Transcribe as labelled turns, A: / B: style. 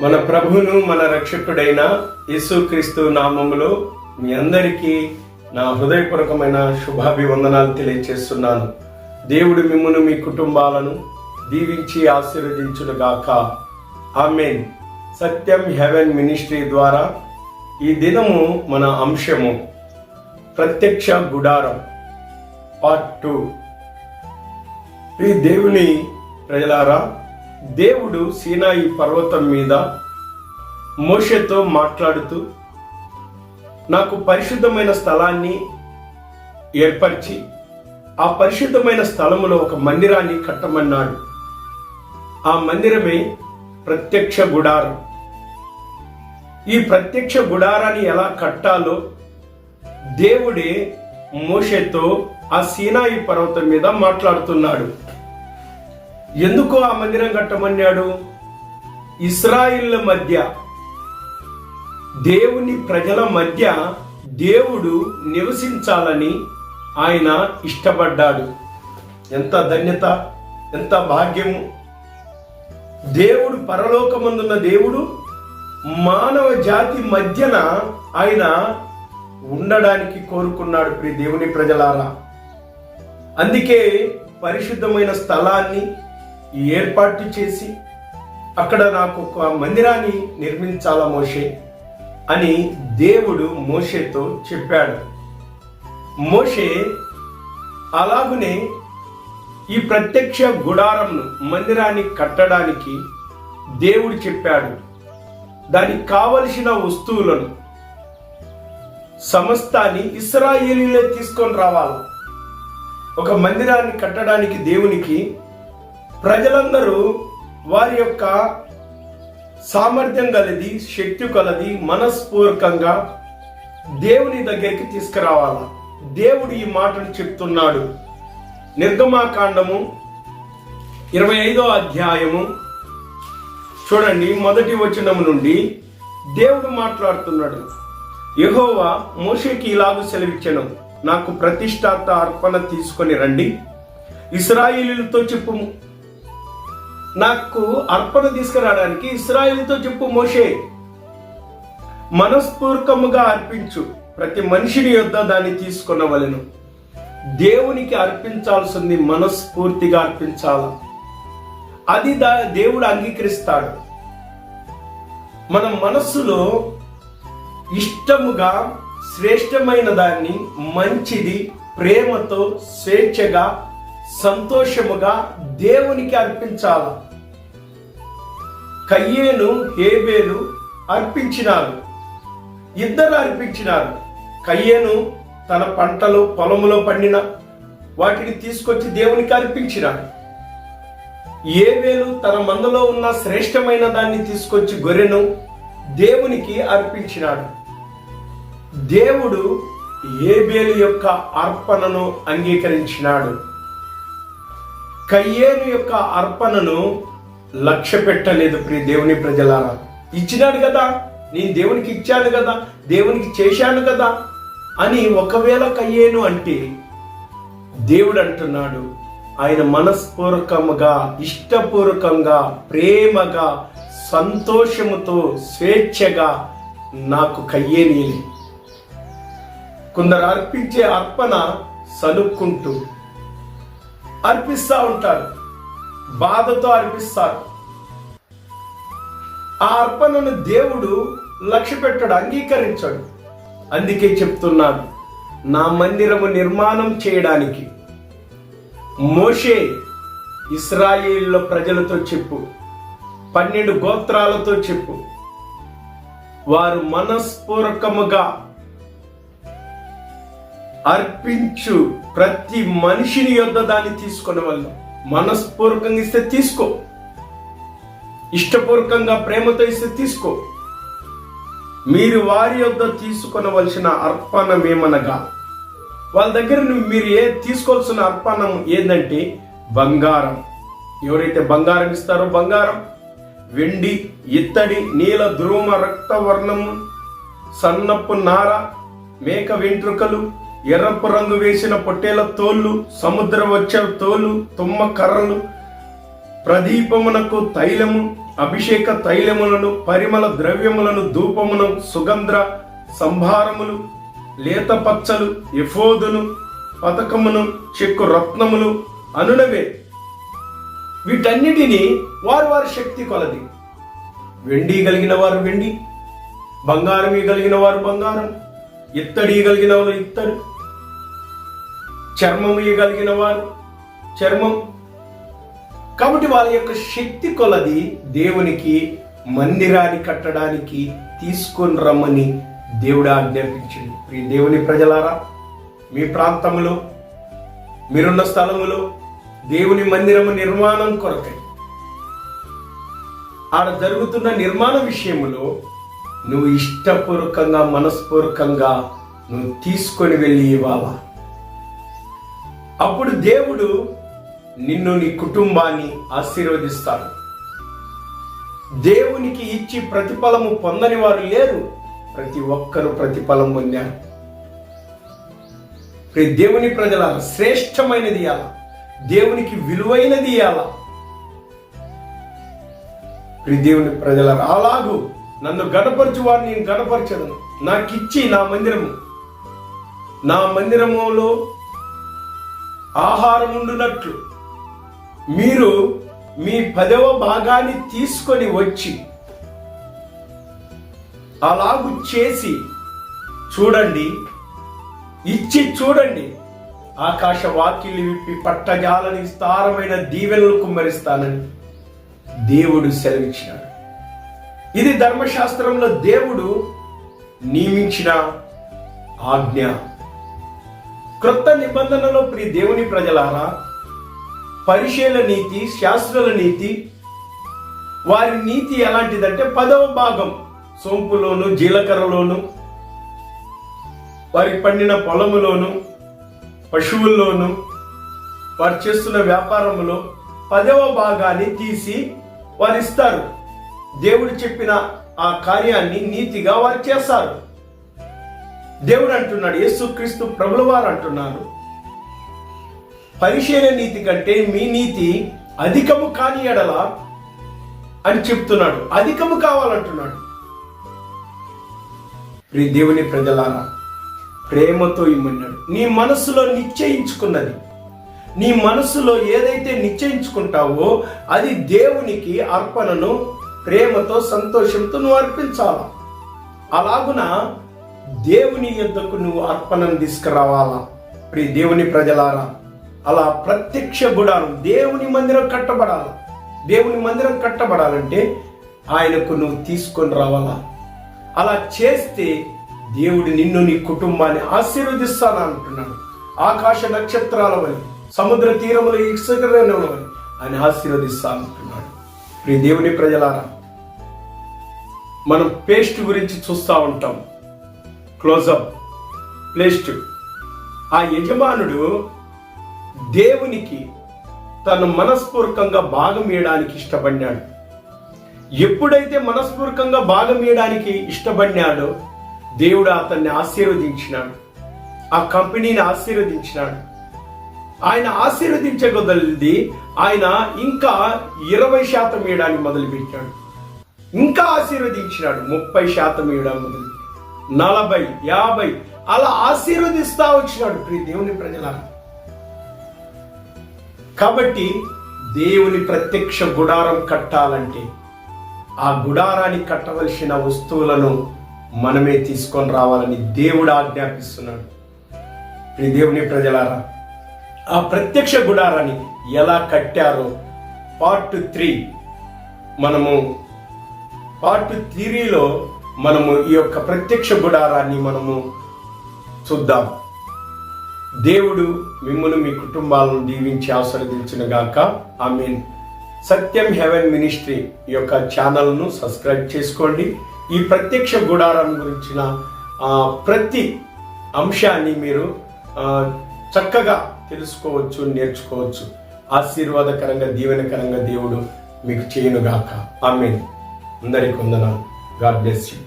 A: మన ప్రభువును మన రక్షకుడైన యేసుక్రీస్తు నామములో మీ అందరికీ నా హృదయపూర్వకమైన శుభాభివందనాలు తెలియజేస్తున్నాను. దేవుడు మిమ్మును మీ కుటుంబాలను దీవించి ఆశీర్వదించునుగాక. ఆమేన్. సత్యం హెవెన్ మినిస్ట్రీ ద్వారా ఈ దినము మన అంశము ప్రత్యక్ష గుడారం పార్ట్ 2. ఈ దేవుని ప్రజలారా, దేవుడు సీనాయి పర్వతం మీద మోషేతో మాట్లాడుతూ నాకు పరిశుద్ధమైన స్థలాన్ని ఏర్పరిచి ఆ పరిశుద్ధమైన స్థలములో ఒక మందిరాన్ని కట్టమన్నాడు. ఆ మందిరమే ప్రత్యక్ష గుడారం. ఈ ప్రత్యక్ష గుడారాన్ని ఎలా కట్టాలో దేవుడే మోషేతో ఆ సీనాయి పర్వతం మీద మాట్లాడుతున్నాడు. ఎందుకు ఆ మందిరం కట్టమన్నాడు? ఇశ్రాయేళ్ల మధ్య, దేవుని ప్రజల మధ్య దేవుడు నివసించాలని ఆయన ఇష్టపడ్డాడు. ఎంత ధన్యత, ఎంత భాగ్యము! దేవుడు, పరలోకమందున్న దేవుడు మానవ జాతి మధ్యన ఆయన ఉండడానికి కోరుకున్నాడు. ప్రియ దేవుని ప్రజలారా, అందుకే పరిశుద్ధమైన స్థలాన్ని ఏర్పాటు చేసి అక్కడ నాకు ఒక మందిరాన్ని నిర్మించాల మోషే అని దేవుడు మోషేతో చెప్పాడు. మోషే అలాగునే ఈ ప్రత్యక్ష గుడారంను, మందిరాన్ని కట్టడానికి దేవుడు చెప్పాడు. దానికి కావలసిన వస్తువులను సమస్తాన్ని ఇశ్రాయేలీయులే తీసుకొని రావాలి. ఒక మందిరాన్ని కట్టడానికి దేవునికి ప్రజలందరూ వారి యొక్క సామర్థ్యం కలది, శక్తి కలది, మనస్పూర్వకంగా దేవుని దగ్గరికి తీసుకురావాలా. దేవుడు ఈ మాటను చెప్తున్నాడు. నిర్గమాకాండము 25వ అధ్యాయము చూడండి, మొదటి వచనము నుండి దేవుడు మాట్లాడుతున్నాడు. యెహోవా మోషేకి ఇలాగు సెలవిచ్చెను, నాకు ప్రతిష్ఠాత అర్పణ తీసుకొని రండి, ఇశ్రాయేలీయులతో చెప్పు. నాకు అర్పణ తీసుకురావడానికి ఇశ్రాయేలుతో చెప్పు మోషే. మనస్పూర్వకముగా అర్పించు, ప్రతి మనిషిని యొద్ద దాన్ని తీసుకొనవలెను. దేవునికి అర్పించాల్సింది మనస్ఫూర్తిగా అర్పించాల. అది దేవుడు అంగీకరిస్తాడు. మన మనస్సులో ఇష్టముగా శ్రేష్టమైన దాన్ని, మంచిది, ప్రేమతో, స్వేచ్ఛగా, సంతోషముగా దేవునికి అర్పించాల. కయ్యేను, హేబేలు అర్పించినారు. ఇద్దరు అర్పించినారు. కయ్యేను తన పంటలు పొలములో పండిన వాటిని తీసుకొచ్చి దేవునికి అర్పించినాడు. హేబేలు తన మందలో ఉన్న శ్రేష్టమైన దాన్ని తీసుకొచ్చి గొర్రెను దేవునికి అర్పించినాడు. దేవుడు హేబేలు యొక్క అర్పణను అంగీకరించినాడు. కయ్యేను యొక్క అర్పణను లక్ష్య పెట్టలేదు. ప్రియ దేవుని ప్రజలారా, ఇచ్చినాడు కదా, నేను దేవునికి ఇచ్చాను కదా, దేవునికి చేశాను కదా అని ఒకవేళ కయ్యేను అంటే దేవుడు అంటున్నాడు, ఆయన మనస్పూర్వకముగా, ఇష్టపూర్వకంగా, ప్రేమగా, సంతోషముతో, స్వేచ్ఛగా నాకు కయ్యేని. కొందరు అర్పించే అర్పణ సనుక్కుంటూ అర్పిస్తూ ఉంటారు, బాధతో అర్పిస్తారు. ఆ అర్పణను దేవుడు లక్ష్య పెట్టాడు, అంగీకరించాడు. అందుకే చెప్తున్నాడు, నా మందిరము నిర్మాణం చేయడానికి మోషే ఇశ్రాయేలు ప్రజలతో చెప్పు, 12 గోత్రాలతో చెప్పు, వారు మనస్పూర్వకముగా అర్పించు, ప్రతి మనిషిని యొద్ద దాన్ని తీసుకునే వాళ్ళు. మనస్పూర్వకంగా ఇస్తే తీసుకో, ఇష్టపూర్వకంగా ప్రేమతో ఇస్తే తీసుకో. మీరు వారి యొద్ద తీసుకొనవలసిన అర్పణమేమనగా, వాళ్ళ దగ్గర మీరు తీసుకోవాల్సిన అర్పణం ఏంటంటే బంగారం. ఎవరైతే బంగారం ఇస్తారో బంగారం, వెండి, ఇత్తడి, నీల ధ్రువ రక్తవర్ణము, సన్నపు నార, మేక వెంట్రుకలు, ఎర్రపు రంగు వేసిన పొట్టేల తోళ్ళు, సముద్ర వచ్చ తోలు, తుమ్మ కర్రలు, ప్రదీపమునకు తైలము, అభిషేక తైలములను, పరిమళ ద్రవ్యములను, ధూపమును, సుగంధ సంభారములు, లేత పచ్చలు, ఎఫోదును, పతకమును, చెక్కు రత్నములు అనునవే. వీటన్నిటినీ వారి శక్తి కొలది. వెండి కలిగిన వారు వెండి, బంగారం కలిగిన వారు బంగారం, ఇత్తడి కలిగిన వారు ఇత్తడి, చర్మము కలిగిన వారు చర్మం. కాబట్టి వాళ్ళ యొక్క శక్తి కొలది దేవునికి మందిరాన్ని కట్టడానికి తీసుకొని రమ్మని దేవుడు ఆజ్ఞాపించింది. ప్రియ దేవుని ప్రజలారా, మీ ప్రాంతంలో, మీరున్న స్థలములో దేవుని మందిరము నిర్మాణం కొరకై ఆడ జరుగుతున్న నిర్మాణ విషయములో నువ్వు ఇష్టపూర్వకంగా, మనస్పూర్వకంగా నువ్వు తీసుకొని వెళ్ళి ఇవ్వాలా. అప్పుడు దేవుడు నిన్ను, నీ కుటుంబాన్ని ఆశీర్వదిస్తాడు. దేవునికి ఇచ్చి ప్రతిఫలము పొందని వారు లేరు. ప్రతి ఒక్కరూ ప్రతిఫలం పొందారు. దేవుని ప్రజల శ్రేష్టమైనది ఇయ్యాల, దేవునికి విలువైనది ఇయ్యాల. దేవుని ప్రజల అలాగూ నన్ను గణపరచు వారిని నేను గణపరచదను. నాకిచ్చి నా మందిరములో ఆహారం ఉండునట్లు మీరు మీ 10వ భాగాన్ని తీసుకొని వచ్చి అలాగు చేసి చూడండి, ఇచ్చి చూడండి, ఆకాశ వాకిలి విప్పి పట్టజాలని విస్తారమైన దీవెనలు కుమ్మరిస్తానని దేవుడు సెలవిచ్చినాడు. ఇది ధర్మశాస్త్రంలో దేవుడు నియమించిన ఆజ్ఞ. క్రొత్త నిబంధనలో ప్రియ దేవుని ప్రజలారా, పరిశీల నీతి, శాస్త్రుల నీతి, వారి నీతి ఎలాంటిదంటే 10వ భాగం సోంపులోను, జీలకర్రలోను, వారి పండిన పొలములోను, పశువుల్లోను, వారు చేస్తున్న వ్యాపారములో 10వ భాగాన్ని తీసి వారు ఇస్తారు. దేవుడు చెప్పిన ఆ కార్యాన్ని నీతిగా వారు చేస్తారు. దేవుడు అంటున్నాడు, యేసుక్రీస్తు ప్రభుల వారు అంటున్నారు, పరిశీలన నీతి కంటే మీ నీతి అధికము కాని ఎడల అని చెప్తున్నాడు. అధికము కావాలంటున్నాడు. దేవుని ప్రజలారా, ప్రేమతో ఇమ్మన్నాడు. నీ మనస్సులో నిశ్చయించుకున్నది, నీ మనస్సులో ఏదైతే నిశ్చయించుకుంటావో అది దేవునికి అర్పణను ప్రేమతో, సంతోషంతో నువ్వు అర్పించాలా. అలాగున దేవుని యొద్దకు నువ్వు అర్పణను తీసుకురావాలా. ప్రియ దేవుని ప్రజలారా, అలా ప్రత్యక్ష గుడారం, దేవుని మందిరం కట్టబడాలి. దేవుని మందిరం కట్టబడాలంటే ఆయనకు నువ్వు తీసుకొని రావాలా. అలా చేస్తే దేవుడు నిన్ను, నీ కుటుంబాన్ని ఆశీర్వదిస్తాను అంటున్నాడు. ఆకాశ నక్షత్రాల వల్ల, సముద్ర తీరముల ఇసుకరేణుల వల్ల ఆయన ఆశీర్వదిస్తాను అంటున్నాడు. ప్రియ దేవుని ప్రజలారా, మనం పేస్ట్ గురించి చూస్తూ ఉంటాం, క్లోజప్ పేస్ట్. ఆ యజమానుడు దేవునికి తను మనస్పూర్వకంగా భాగం ఇవ్వడానికి ఇష్టపడినాడు. ఎప్పుడైతే మనస్పూర్వకంగా భాగం ఇవ్వడానికి ఇష్టపడినాడో దేవుడు అతన్ని ఆశీర్వదించినాడు, ఆ కంపెనీని ఆశీర్వదించినాడు. ఆయన ఆశీర్వదించగలిది ఆయన ఇంకా 20% ఇవ్వడానికి మొదలుపెట్టాడు. ఇంకా ఆశీర్వదించినాడు, 30% ఇవ్వడం మొదలు, 40, 50 అలా ఆశీర్వదిస్తా వచ్చినాడు. ప్రియ దేవుని ప్రజలారా, కాబట్టి దేవుని ప్రత్యక్ష గుడారం కట్టాలంటే ఆ గుడారాన్ని కట్టవలసిన వస్తువులను మనమే తీసుకొని రావాలని దేవుడు ఆజ్ఞాపిస్తున్నాడు. ప్రియ దేవుని ప్రజలారా, ఆ ప్రత్యక్ష గుడారాన్ని ఎలా కట్టారో పార్ట్ 3 పార్ట్ 3లో మనము ఈ యొక్క ప్రత్యక్ష గుడారాన్ని మనము చూద్దాం. దేవుడు మిమ్మును, మీ కుటుంబాలను దీవించి ఆశీర్వదించునుగాక. ఆమేన్. సత్యం హెవెన్ మినిస్ట్రీ యొక్క ఛానల్ను సబ్స్క్రైబ్ చేసుకోండి. ఈ ప్రత్యక్ష గుడారం గురించిన ప్రతి అంశాన్ని మీరు చక్కగా తెలుసుకోవచ్చు, నేర్చుకోవచ్చు. ఆశీర్వాదకరంగా, దీవెనకరంగా దేవుడు మీకు చేయునుగాక. ఆమేన్. అందరికీ వందనాలు. God bless you.